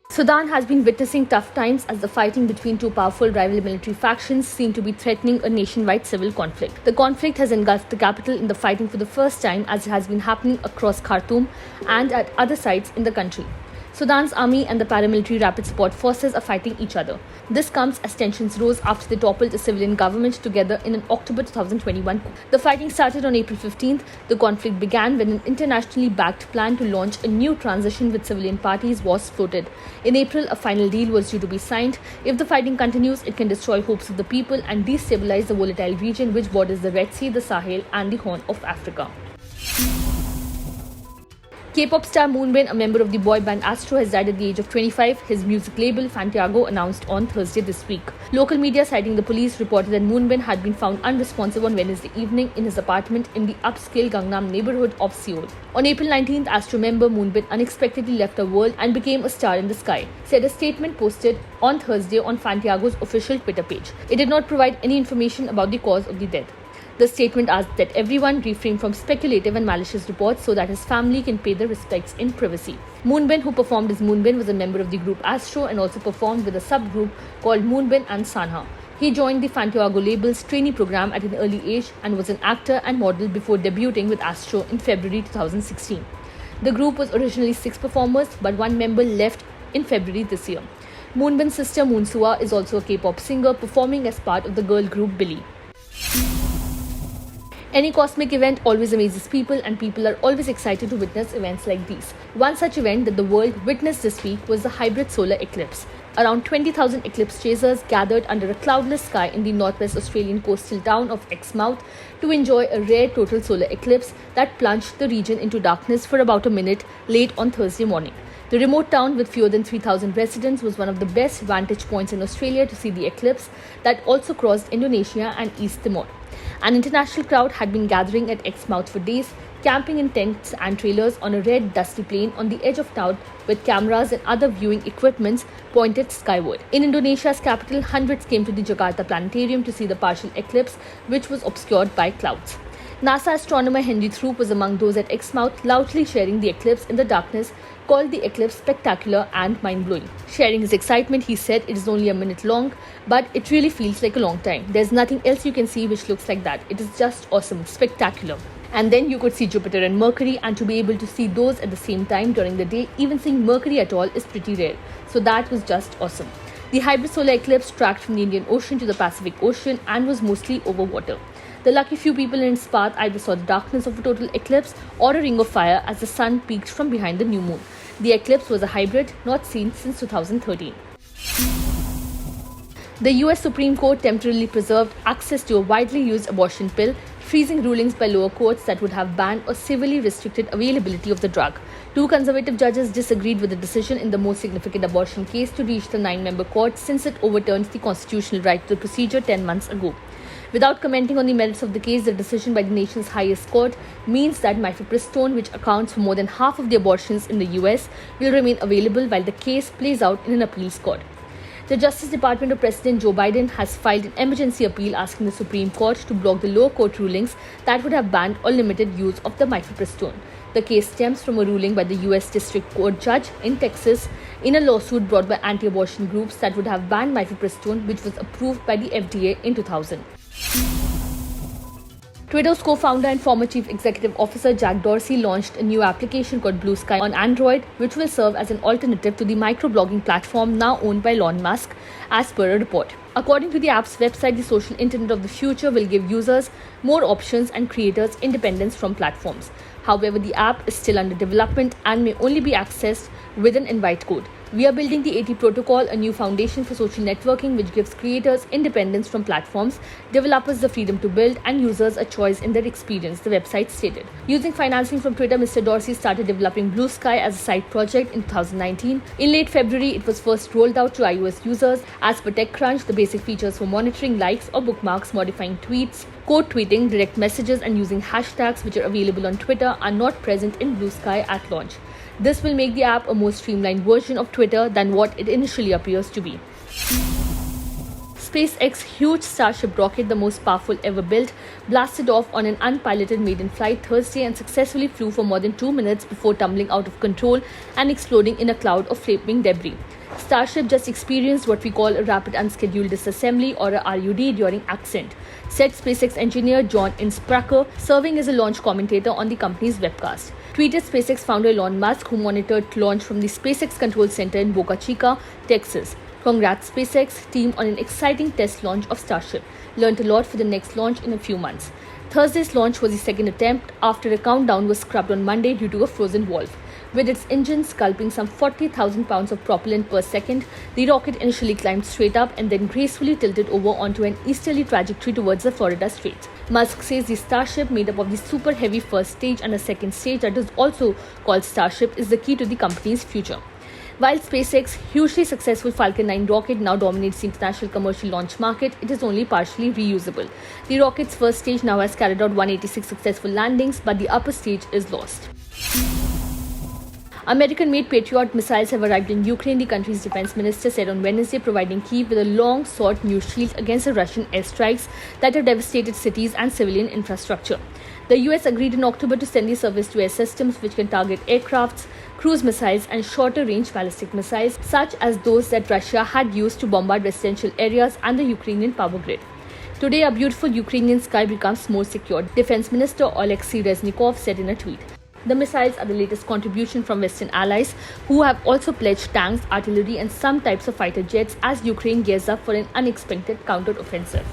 Sudan has been witnessing tough times as the fighting between two powerful rival military factions seem to be threatening a nationwide civil conflict. The conflict has engulfed the capital in the fighting for the first time, as it has been happening across Khartoum and at other sites in the country. Sudan's army and the paramilitary rapid support forces are fighting each other. This comes as tensions rose after they toppled a civilian government together in an October 2021 coup. The fighting started on April 15th. The conflict began when an internationally backed plan to launch a new transition with civilian parties was floated. In April, a final deal was due to be signed. If the fighting continues, it can destroy hopes of the people and destabilize the volatile region which borders the Red Sea, the Sahel, and the Horn of Africa. K-pop star Moonbin, a member of the boy band Astro, has died at the age of 25, his music label Fantago announced on Thursday this week. Local media citing the police reported that Moonbin had been found unresponsive on Wednesday evening in his apartment in the upscale Gangnam neighborhood of Seoul. On April 19th, Astro member Moonbin unexpectedly left our world and became a star in the sky, said a statement posted on Thursday on Fantago's official Twitter page. It did not provide any information about the cause of the death. The statement asked that everyone refrain from speculative and malicious reports so that his family can pay their respects in privacy. Moonbin, who performed as Moonbin, was a member of the group Astro and also performed with a subgroup called Moonbin and Sanha. He joined the Fantago label's trainee program at an early age and was an actor and model before debuting with Astro in February 2016. The group was originally 6 performers, but one member left in February this year. Moonbin's sister Moonsua is also a K-pop singer performing as part of the girl group Billy. Any cosmic event always amazes people, and people are always excited to witness events like these. One such event that the world witnessed this week was the hybrid solar eclipse. Around 20,000 eclipse chasers gathered under a cloudless sky in the northwest Australian coastal town of Exmouth to enjoy a rare total solar eclipse that plunged the region into darkness for about a minute late on Thursday morning. The remote town with fewer than 3,000 residents was one of the best vantage points in Australia to see the eclipse that also crossed Indonesia and East Timor. An international crowd had been gathering at Exmouth for days, camping in tents and trailers on a red, dusty plain on the edge of town with cameras and other viewing equipments pointed skyward. In Indonesia's capital, hundreds came to the Jakarta Planetarium to see the partial eclipse, which was obscured by clouds. NASA astronomer Henry Throop was among those at Exmouth, loudly sharing the eclipse in the darkness, called the eclipse spectacular and mind-blowing. Sharing his excitement, he said, "It is only a minute long, but it really feels like a long time. There's nothing else you can see which looks like that. It is just awesome, spectacular." And then you could see Jupiter and Mercury, and to be able to see those at the same time during the day, even seeing Mercury at all, is pretty rare. So that was just awesome. The hybrid solar eclipse tracked from the Indian Ocean to the Pacific Ocean and was mostly over water. The lucky few people in its path either saw the darkness of a total eclipse or a ring of fire as the sun peeked from behind the new moon. The eclipse was a hybrid, not seen since 2013. The US Supreme Court temporarily preserved access to a widely used abortion pill, freezing rulings by lower courts that would have banned or severely restricted availability of the drug. 2 conservative judges disagreed with the decision in the most significant abortion case to reach the 9-member court, since it overturned the constitutional right to the procedure 10 months ago. Without commenting on the merits of the case, the decision by the nation's highest court means that mifepristone, which accounts for more than half of the abortions in the US, will remain available while the case plays out in an appeals court. The Justice Department of President Joe Biden has filed an emergency appeal asking the Supreme Court to block the lower court rulings that would have banned or limited use of the mifepristone. The case stems from a ruling by the US District Court judge in Texas in a lawsuit brought by anti-abortion groups that would have banned mifepristone, which was approved by the FDA in 2000. Twitter's co-founder and former chief executive officer Jack Dorsey launched a new application called Blue Sky on Android, which will serve as an alternative to the microblogging platform now owned by Elon Musk, as per a report. According to the app's website, the social internet of the future will give users more options and creators independence from platforms. However, the app is still under development and may only be accessed with an invite code. We are building the AT protocol, a new foundation for social networking which gives creators independence from platforms, developers the freedom to build, and users a choice in their experience, the website stated. Using financing from Twitter, Mr. Dorsey started developing Blue Sky as a side project in 2019. In late February, it was first rolled out to iOS users. As per TechCrunch, the basic features for monitoring likes or bookmarks, modifying tweets, code tweeting, direct messages, and using hashtags which are available on Twitter are not present in Blue Sky at launch. This will make the app a more streamlined version of Twitter than what it initially appears to be. SpaceX's huge Starship rocket, the most powerful ever built, blasted off on an unpiloted maiden flight Thursday and successfully flew for more than 2 minutes before tumbling out of control and exploding in a cloud of flaming debris. Starship just experienced what we call a rapid unscheduled disassembly, or a RUD, during ascent, said SpaceX engineer John Innsbrucker, serving as a launch commentator on the company's webcast. Tweeted SpaceX founder Elon Musk, who monitored launch from the SpaceX Control Center in Boca Chica, Texas. Congrats SpaceX team on an exciting test launch of Starship. Learned a lot for the next launch in a few months. Thursday's launch was the second attempt after a countdown was scrubbed on Monday due to a frozen valve. With its engine sculpting some 40,000 pounds of propellant per second, the rocket initially climbed straight up and then gracefully tilted over onto an easterly trajectory towards the Florida Straits. Musk says the Starship, made up of the super heavy first stage and a second stage that is also called Starship, is the key to the company's future. While SpaceX's hugely successful Falcon 9 rocket now dominates the international commercial launch market, it is only partially reusable. The rocket's first stage now has carried out 186 successful landings, but the upper stage is lost. American-made Patriot missiles have arrived in Ukraine, the country's defense minister said on Wednesday, providing Kyiv with a long-sought new shield against the Russian airstrikes that have devastated cities and civilian infrastructure. The US agreed in October to send the service-to-air systems which can target aircrafts, cruise missiles and shorter-range ballistic missiles, such as those that Russia had used to bombard residential areas and the Ukrainian power grid. Today, a beautiful Ukrainian sky becomes more secure, Defense Minister Oleksiy Reznikov said in a tweet. The missiles are the latest contribution from Western allies, who have also pledged tanks, artillery and some types of fighter jets as Ukraine gears up for an unexpected counter-offensive.